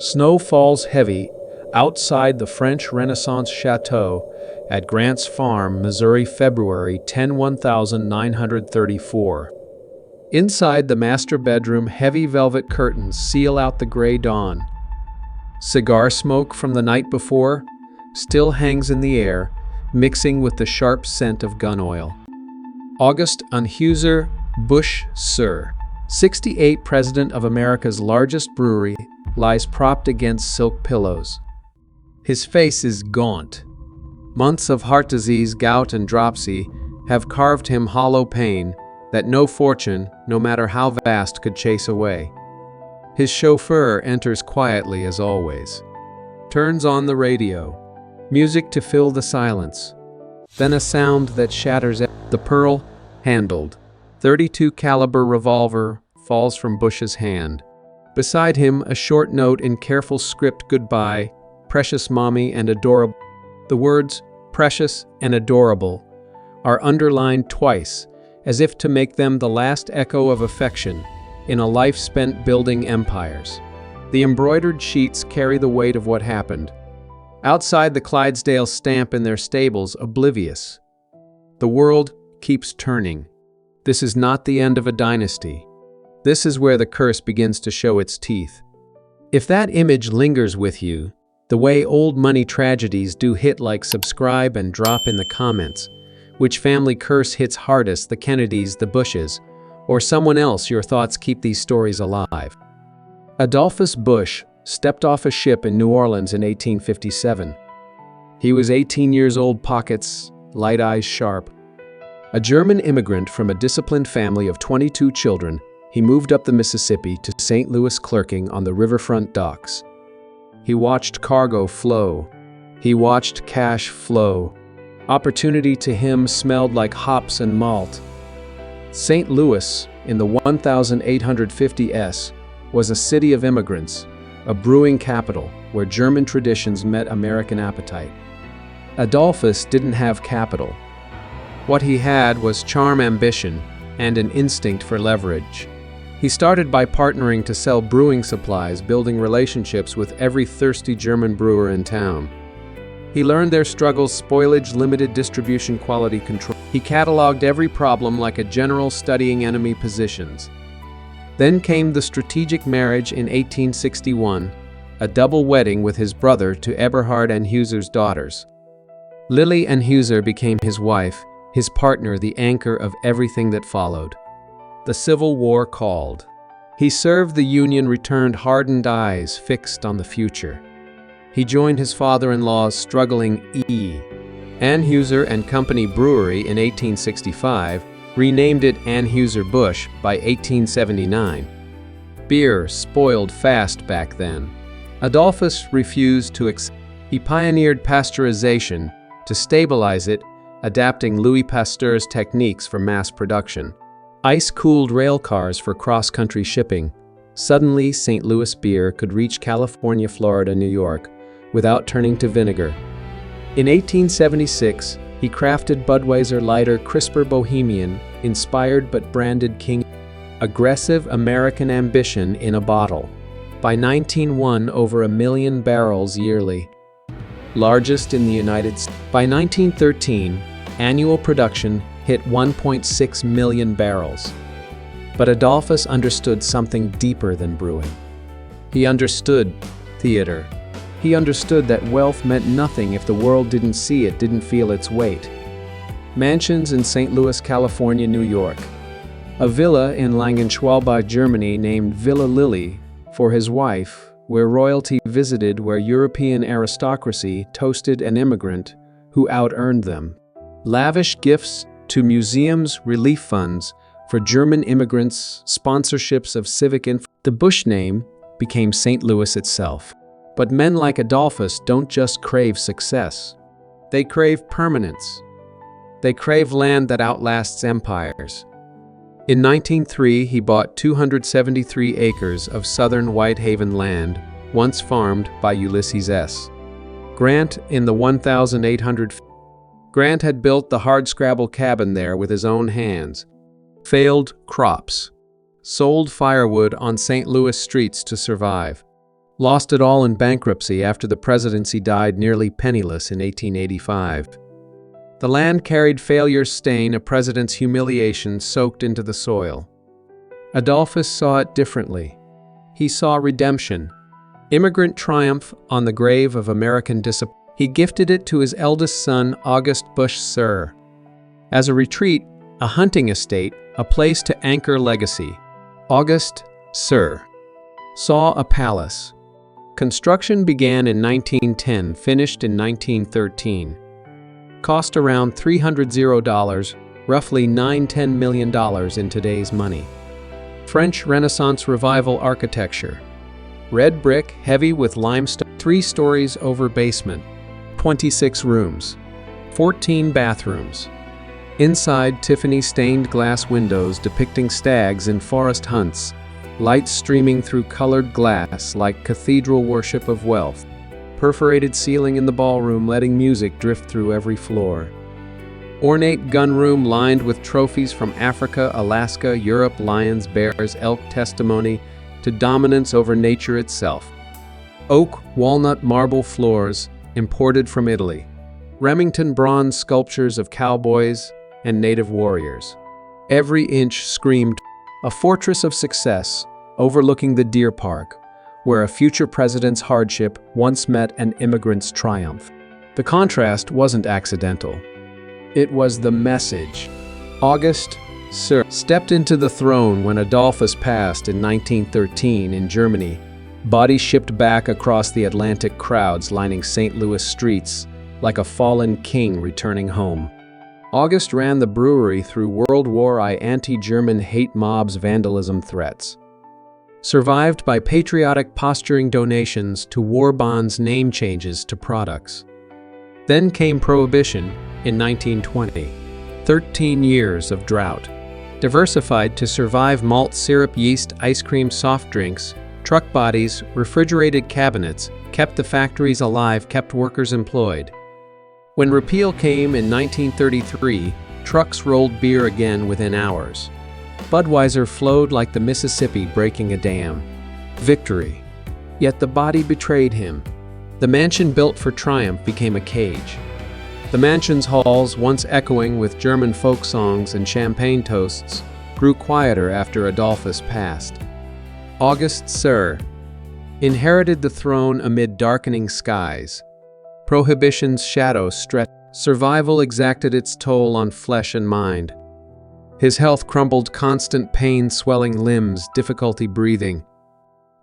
Snow falls heavy outside the French Renaissance chateau at Grant's Farm, Missouri, February 10, 1934. Inside the master bedroom, heavy velvet curtains seal out the gray dawn. Cigar smoke from the night before still hangs in the air, mixing with the sharp scent of gun oil. August Anheuser Busch Sur, 68, president of America's largest brewery, lies propped against silk pillows. His face is gaunt. Months of heart disease, gout, and dropsy have carved him hollow pain that no fortune, no matter how vast, could chase away. His chauffeur enters quietly as always, turns on the radio, music to fill the silence. Then a sound that shatters the pearl-handled .32 caliber revolver falls from Bush's hand. Beside him, a short note in careful script: "Goodbye, precious mommy and adorable." The words "precious" and "adorable" are underlined twice, as if to make them the last echo of affection in a life spent building empires. The embroidered sheets carry the weight of what happened. Outside, the Clydesdales stamp in their stables, oblivious. The world keeps turning. This is not the end of a dynasty. This is where the curse begins to show its teeth. If that image lingers with you, the way old money tragedies do, hit like, subscribe, and drop in the comments which family curse hits hardest: the Kennedys, the Bushes, or someone else. Your thoughts keep these stories alive. Adolphus Busch stepped off a ship in New Orleans in 1857. He was 18 years old, pockets, light eyes sharp. A German immigrant from a disciplined family of 22 children, he moved up the Mississippi to St. Louis, clerking on the riverfront docks. He watched cargo flow. He watched cash flow. Opportunity to him smelled like hops and malt. St. Louis, in the 1850s, was a city of immigrants, a brewing capital where German traditions met American appetite. Adolphus didn't have capital. What he had was charm, ambition, and an instinct for leverage. He started by partnering to sell brewing supplies, building relationships with every thirsty German brewer in town. He learned their struggles: spoilage, limited distribution, quality control. He cataloged every problem like a general studying enemy positions. Then came the strategic marriage in 1861, a double wedding with his brother to Eberhard Anheuser's daughters. Lily Anheuser became his wife, his partner, the anchor of everything that followed. The Civil War called. He served the Union, returned, hardened eyes fixed on the future. He joined his father-in-law's struggling E. Anheuser and Company Brewery in 1865, renamed it Anheuser-Busch by 1879. Beer spoiled fast back then. Adolphus refused to accept. He pioneered pasteurization to stabilize it, adapting Louis Pasteur's techniques for mass production. Ice-cooled rail cars for cross-country shipping. Suddenly, St. Louis beer could reach California, Florida, New York without turning to vinegar. In 1876, he crafted Budweiser lighter, crisper bohemian, inspired but branded King. Aggressive American ambition in a bottle. By 1901, over 1 million barrels yearly. Largest in the United States. By 1913, annual production hit 1.6 million barrels. But Adolphus understood something deeper than brewing. He understood theater. He understood that wealth meant nothing if the world didn't see it, didn't feel its weight. Mansions in St. Louis, California, New York. A villa in Langenschwalbach, Germany named Villa Lilly for his wife, where royalty visited, where European aristocracy toasted an immigrant who out-earned them. Lavish gifts to museums, relief funds for German immigrants, sponsorships of civic The Busch name became St. Louis itself. But men like Adolphus don't just crave success. They crave permanence. They crave land that outlasts empires. In 1903, he bought 273 acres of southern Whitehaven land, once farmed by Ulysses S. Grant in the 1800. Grant had built the hardscrabble cabin there with his own hands. Failed crops. Sold firewood on St. Louis streets to survive. lost it all in bankruptcy after the presidency died nearly penniless in 1885. The land carried failure's stain, a president's humiliation soaked into the soil. Adolphus saw it differently. He saw redemption, immigrant triumph on the grave of American discipline. He gifted it to his eldest son, August Busch Sr. As a retreat, a hunting estate, a place to anchor legacy. August Sr. saw a palace. Construction began in 1910, finished in 1913. Cost around $300, roughly $9–10 million in today's money. French Renaissance Revival architecture. Red brick, heavy with limestone, 3 stories over basement. 26 rooms. 14 bathrooms. Inside, Tiffany stained glass windows depicting stags in forest hunts. Lights streaming through colored glass like cathedral worship of wealth. Perforated ceiling in the ballroom letting music drift through every floor. Ornate gunroom lined with trophies from Africa, Alaska, Europe, lions, bears, elk, testimony to dominance over nature itself. Oak, walnut, marble floors, imported from Italy. Remington bronze sculptures of cowboys and native warriors. Every inch screamed, a fortress of success, overlooking the deer park, where a future president's hardship once met an immigrant's triumph. The contrast wasn't accidental. It was the message. August Sr. stepped into the throne when Adolphus passed in 1913 in Germany, body shipped back across the Atlantic, crowds lining St. Louis streets like a fallen king returning home. August ran the brewery through World War I anti-German hate mobs, vandalism threats. Survived by patriotic posturing donations to war bonds, name changes to products. Then came Prohibition in 1920. 13 years of drought. Diversified to survive malt syrup, yeast, ice cream, soft drinks, truck bodies, refrigerated cabinets, kept the factories alive, kept workers employed. When repeal came in 1933, trucks rolled beer again within hours. Budweiser flowed like the Mississippi breaking a dam. Victory. Yet the body betrayed him. The mansion built for triumph became a cage. The mansion's halls, once echoing with German folk songs and champagne toasts, grew quieter after Adolphus passed. August Sr. inherited the throne amid darkening skies. Prohibition's shadow stretched. Survival exacted its toll on flesh and mind. His health crumbled, constant pain, swelling limbs, difficulty breathing.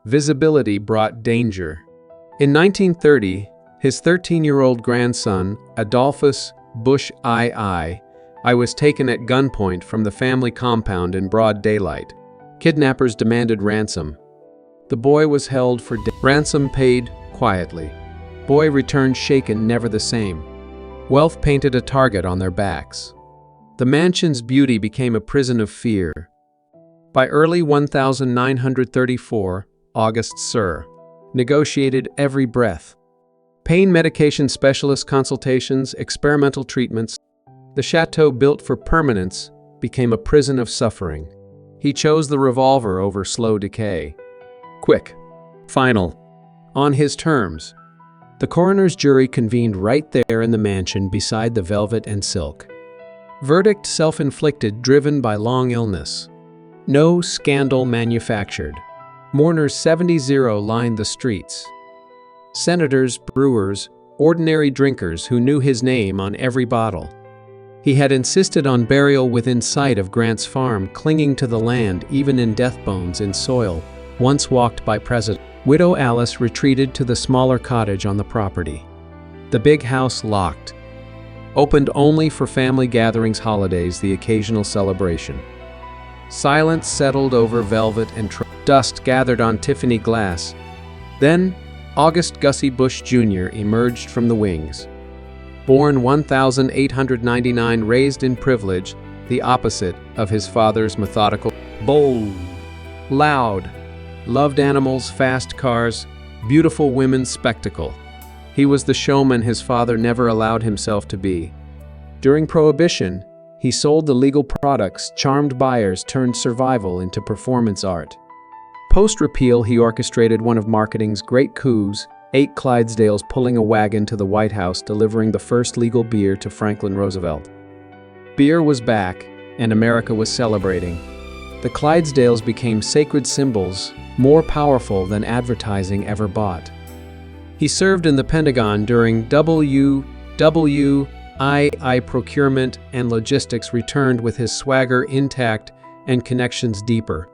Visibility brought danger. In 1930, his 13-year-old grandson, Adolphus Busch II, was taken at gunpoint from the family compound in broad daylight. Kidnappers demanded ransom. The boy was held for ransom paid quietly. Boy returned shaken, never the same. Wealth painted a target on their backs. The mansion's beauty became a prison of fear. By early 1934, August Sr. negotiated every breath. Pain medication specialist consultations, experimental treatments. The chateau built for permanence became a prison of suffering. He chose the revolver over slow decay. Quick. Final. On his terms. The coroner's jury convened right there in the mansion beside the velvet and silk. Verdict self-inflicted, driven by long illness. No scandal manufactured. Mourners 70 lined the streets. Senators, brewers, ordinary drinkers who knew his name on every bottle. He had insisted on burial within sight of Grant's farm, clinging to the land even in death bones in soil, once walked by President. Widow Alice retreated to the smaller cottage on the property. The big house locked. Opened only for family gatherings, holidays, the occasional celebration. Silence settled over velvet and dust gathered on Tiffany glass. Then, August Gussie Busch Jr. emerged from the wings. Born 1899, raised in privilege, the opposite of his father's methodical. Bold, loud, loved animals, fast cars, beautiful women, spectacle. He was the showman his father never allowed himself to be. During Prohibition, he sold the legal products, charmed buyers, turned survival into performance art. Post-repeal, he orchestrated one of marketing's great coups, 8 Clydesdales pulling a wagon to the White House, delivering the first legal beer to Franklin Roosevelt. Beer was back, and America was celebrating. The Clydesdales became sacred symbols, more powerful than advertising ever bought. He served in the Pentagon during WWII procurement and logistics, returned with his swagger intact and connections deeper.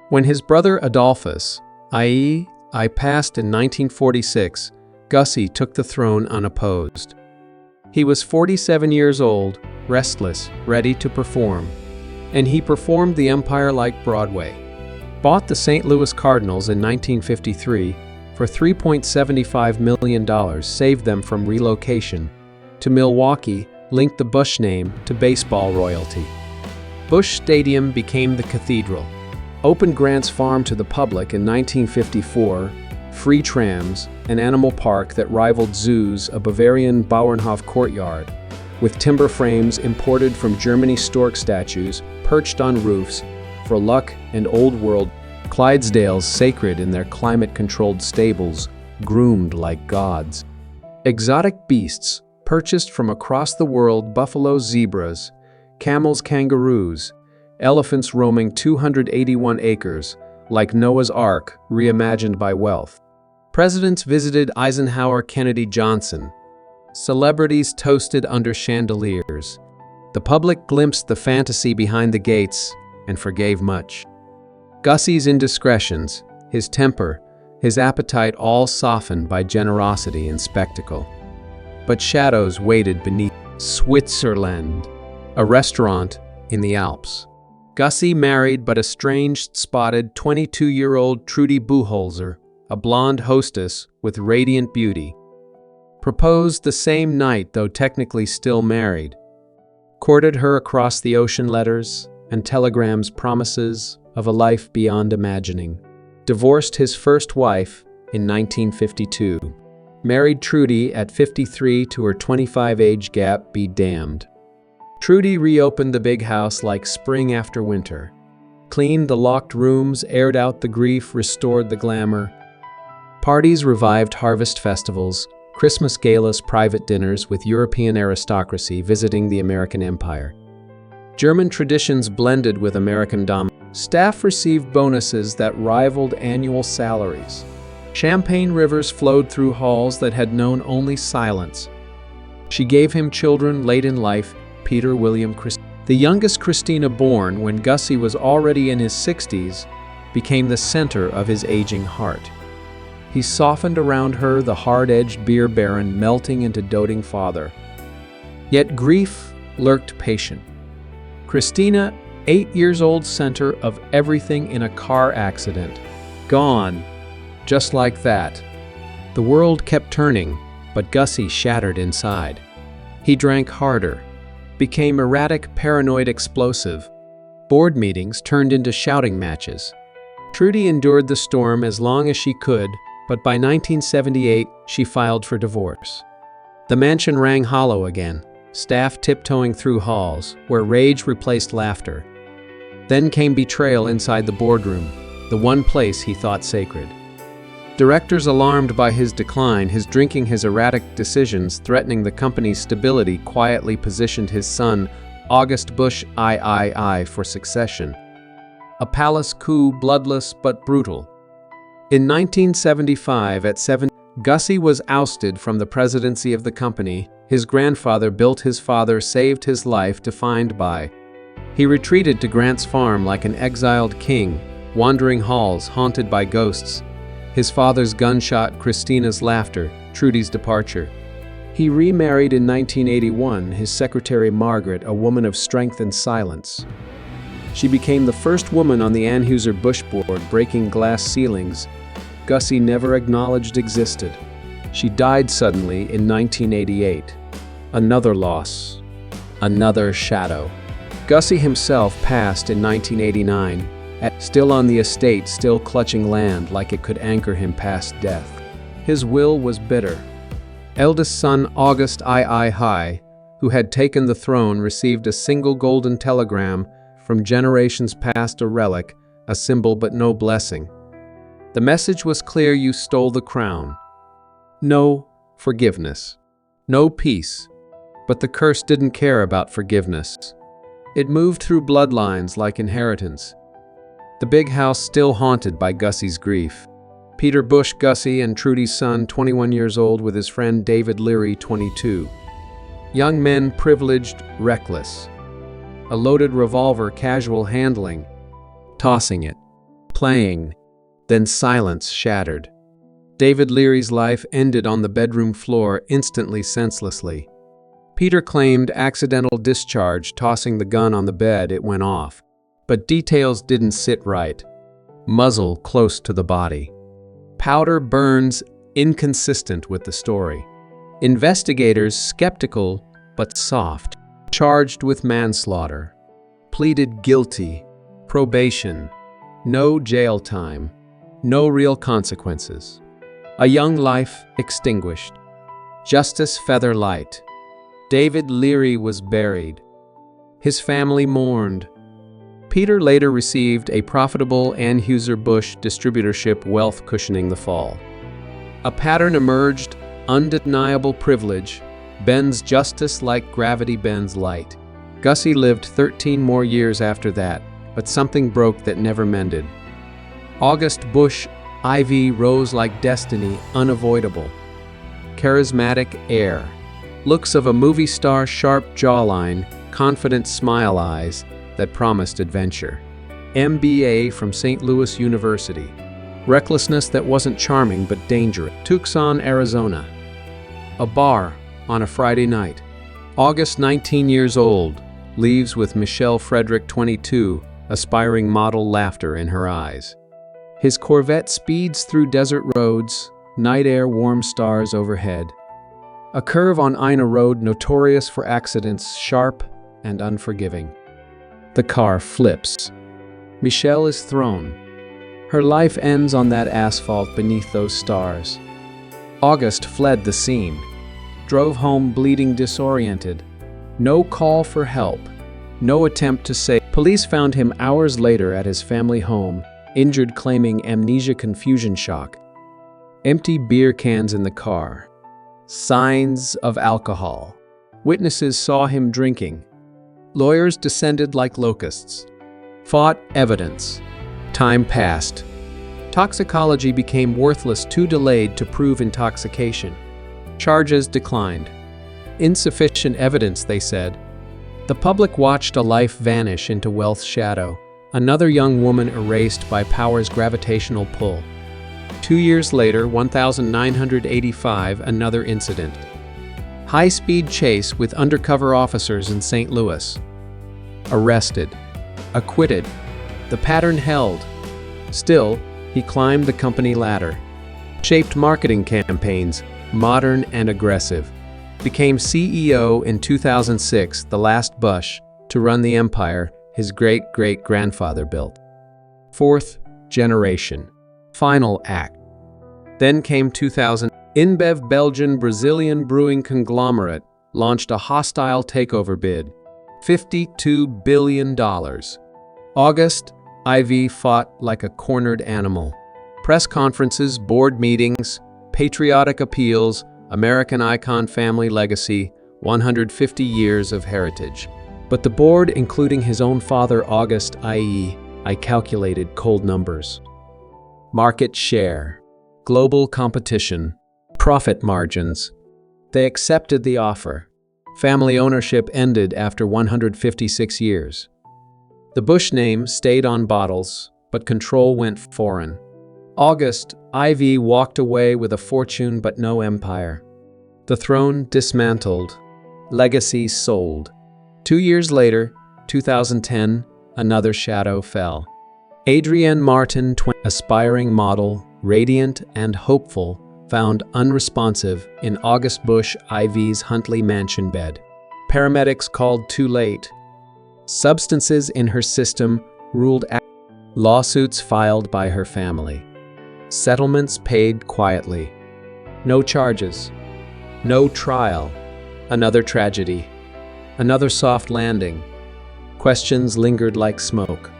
When his brother Adolphus, I passed in 1946, Gussie took the throne unopposed. He was 47 years old, restless, ready to perform. And he performed the empire like Broadway. Bought the St. Louis Cardinals in 1953 for $3.75 million, saved them from relocation to Milwaukee, linked the Busch name to baseball royalty. Busch Stadium became the cathedral. Opened Grant's Farm to the public in 1954, free trams, an animal park that rivaled zoos, a Bavarian Bauernhof courtyard, with timber frames imported from Germany, stork statues perched on roofs for luck and old world. Clydesdales sacred in their climate-controlled stables, groomed like gods. Exotic beasts purchased from across the world, buffalo, zebras, camels, kangaroos, elephants roaming 281 acres, like Noah's Ark, reimagined by wealth. Presidents visited Eisenhower, Kennedy, Johnson. Celebrities toasted under chandeliers. The public glimpsed the fantasy behind the gates and forgave much. Gussie's indiscretions, his temper, his appetite, all softened by generosity and spectacle. But shadows waited beneath. Switzerland, a restaurant in the Alps. Gussie married but estranged, spotted 22-year-old Trudy Buchholzer, a blonde hostess with radiant beauty. Proposed the same night, though technically still married. Courted her across the ocean, letters and telegrams, promises of a life beyond imagining. Divorced his first wife in 1952. Married Trudy at 53 to her 25 age gap, be damned. Trudy reopened the big house like spring after winter. Cleaned the locked rooms, aired out the grief, restored the glamour. Parties revived, harvest festivals, Christmas galas, private dinners with European aristocracy visiting the American Empire. German traditions blended with American dominance. Staff received bonuses that rivaled annual salaries. Champagne rivers flowed through halls that had known only silence. She gave him children late in life, Peter, William, Christina. The youngest Christina, born when Gussie was already in his 60s, became the center of his aging heart. He softened around her, the hard-edged beer baron melting into doting father. Yet grief lurked patient. Christina, 8 years old, center of everything in a car accident. Gone. Just like that. The world kept turning, but Gussie shattered inside. He drank harder, became erratic, paranoid, explosive. Board meetings turned into shouting matches. Trudy endured the storm as long as she could, but by 1978, she filed for divorce. The mansion rang hollow again, staff tiptoeing through halls where rage replaced laughter. Then came betrayal inside the boardroom, the one place he thought sacred. Directors, alarmed by his decline, his drinking, his erratic decisions threatening the company's stability, quietly positioned his son, August Busch III, for succession. A palace coup, bloodless but brutal. In 1975, at 7, Gussie was ousted from the presidency of the company. His grandfather built his father, saved his life, defined by. He retreated to Grant's Farm like an exiled king, wandering halls haunted by ghosts. His father's gunshot, Christina's laughter, Trudy's departure. He remarried in 1981, his secretary Margaret, a woman of strength and silence. She became the first woman on the Anheuser-Busch board, breaking glass ceilings Gussie never acknowledged existed. She died suddenly in 1988. Another loss. Another shadow. Gussie himself passed in 1989, still on the estate, still clutching land like it could anchor him past death. His will was bitter. Eldest son August II, who had taken the throne, received a single golden telegram from generations past, a relic, a symbol but no blessing. The message was clear: you stole the crown. No forgiveness. No peace. But the curse didn't care about forgiveness. It moved through bloodlines like inheritance. The big house still haunted by Gussie's grief. Peter Busch Gussie and Trudy's son, 21 years old, with his friend David Leary, 22. Young men, privileged, reckless. A loaded revolver, casual handling. Tossing it. Playing. Then silence shattered. David Leary's life ended on the bedroom floor, instantly, senselessly. Peter claimed accidental discharge. Tossing the gun on the bed, it went off. But details didn't sit right. Muzzle close to the body. Powder burns inconsistent with the story. Investigators, skeptical but soft, charged with manslaughter. Pleaded guilty. Probation. No jail time. No real consequences. A young life extinguished. Justice feather light. David Leary was buried. His family mourned. Peter later received a profitable Anheuser-Busch distributorship, wealth cushioning the fall. A pattern emerged: undeniable privilege bends justice like gravity bends light. Gussie lived 13 more years after that, but something broke that never mended. August Busch Ivy rose like destiny, unavoidable. Charismatic air. Looks of a movie star, sharp jawline, confident smile eyes that promised adventure. MBA from St. Louis University. Recklessness that wasn't charming but dangerous. Tucson, Arizona. A bar on a Friday night. August, 19 years old, leaves with Michelle Frederick, 22, aspiring model, laughter in her eyes. His Corvette speeds through desert roads, night air, warm stars overhead. A curve on Ina Road, notorious for accidents, sharp and unforgiving. The car flips. Michelle is thrown. Her life ends on that asphalt beneath those stars. August fled the scene. Drove home bleeding, disoriented. No call for help. No attempt to save. Police found him hours later at his family home, injured, claiming amnesia, confusion, shock. Empty beer cans in the car. Signs of alcohol. Witnesses saw him drinking. Lawyers descended like locusts. Fought evidence. Time passed. Toxicology became worthless, too delayed to prove intoxication. Charges declined. Insufficient evidence, they said. The public watched a life vanish into wealth's shadow. Another young woman erased by power's gravitational pull. 2 years later, 1985, another incident. High-speed chase with undercover officers in St. Louis. Arrested. Acquitted. The pattern held. Still, he climbed the company ladder. Shaped marketing campaigns, modern and aggressive. Became CEO in 2006, the last Busch to run the empire his great-great-grandfather built. Fourth generation. Final act. Then came 2000. InBev, Belgian Brazilian brewing conglomerate, launched a hostile takeover bid. $52 billion. August, IV fought like a cornered animal. Press conferences, board meetings, patriotic appeals, American icon, family legacy, 150 years of heritage. But the board, including his own father, August, I calculated cold numbers. Market share, global competition, profit margins. They accepted the offer. Family ownership ended after 156 years. The Busch name stayed on bottles, but control went foreign. August, IV walked away with a fortune but no empire. The throne dismantled. Legacy sold. 2 years later, 2010, another shadow fell. Adrienne Martin, aspiring model, radiant and hopeful, found unresponsive in August Busch IV's Huntley mansion bed. Paramedics called too late. Substances in her system ruled out. Lawsuits filed by her family. Settlements paid quietly. No charges. No trial. Another tragedy. Another soft landing. Questions lingered like smoke.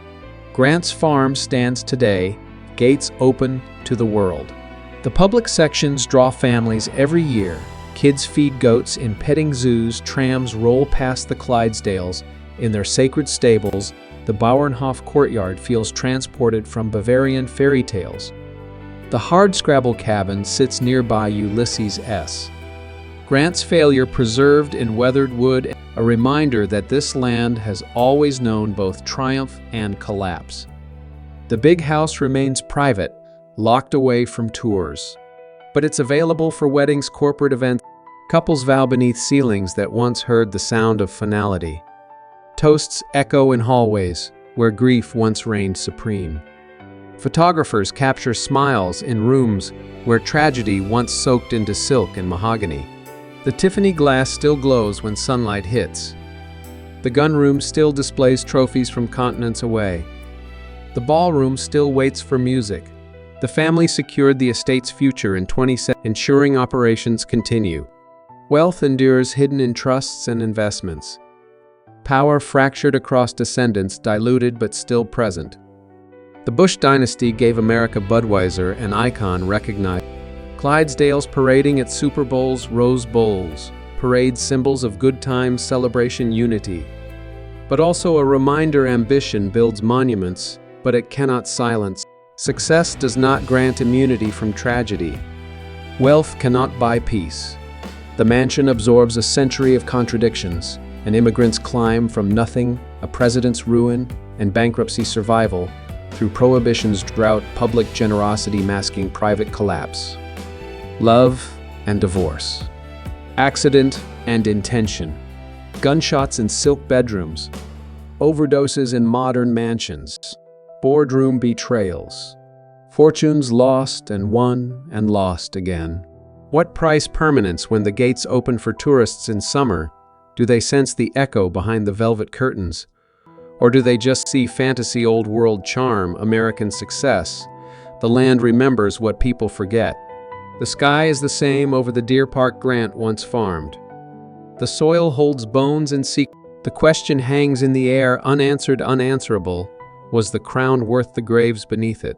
Grant's Farm stands today, gates open to the world. The public sections draw families every year. Kids feed goats in petting zoos, trams roll past the Clydesdales in their sacred stables. The Bauernhof courtyard feels transported from Bavarian fairy tales. The hardscrabble cabin sits nearby Ulysses S. Grant's failure preserved in weathered wood, a reminder that this land has always known both triumph and collapse. The big house remains private, locked away from tours. But it's available for weddings, corporate events. Couples vow beneath ceilings that once heard the sound of finality. Toasts echo in hallways where grief once reigned supreme. Photographers capture smiles in rooms where tragedy once soaked into silk and mahogany. The Tiffany glass still glows when sunlight hits. The gunroom still displays trophies from continents away. The ballroom still waits for music. The family secured the estate's future in 2017, ensuring operations continue. Wealth endures hidden in trusts and investments. Power fractured across descendants, diluted but still present. The Busch Dynasty gave America Budweiser, an icon recognized. Clydesdales parading at Super Bowls, Rose Bowls, parades symbols of good times, celebration, unity. But also a reminder: ambition builds monuments, but it cannot silence. Success does not grant immunity from tragedy. Wealth cannot buy peace. The mansion absorbs a century of contradictions. An immigrant's climb from nothing, a president's ruin, and bankruptcy survival, through prohibition's drought, public generosity masking private collapse. Love and divorce. Accident and intention. Gunshots in silk bedrooms. Overdoses in modern mansions. Boardroom betrayals. Fortunes lost and won and lost again. What price permanence when the gates open for tourists in summer? Do they sense the echo behind the velvet curtains? Or do they just see fantasy old world charm, American success? The land remembers what people forget. The sky is the same over the deer park Grant once farmed. The soil holds bones and secrets. The question hangs in the air, unanswered, unanswerable. Was the crown worth the graves beneath it?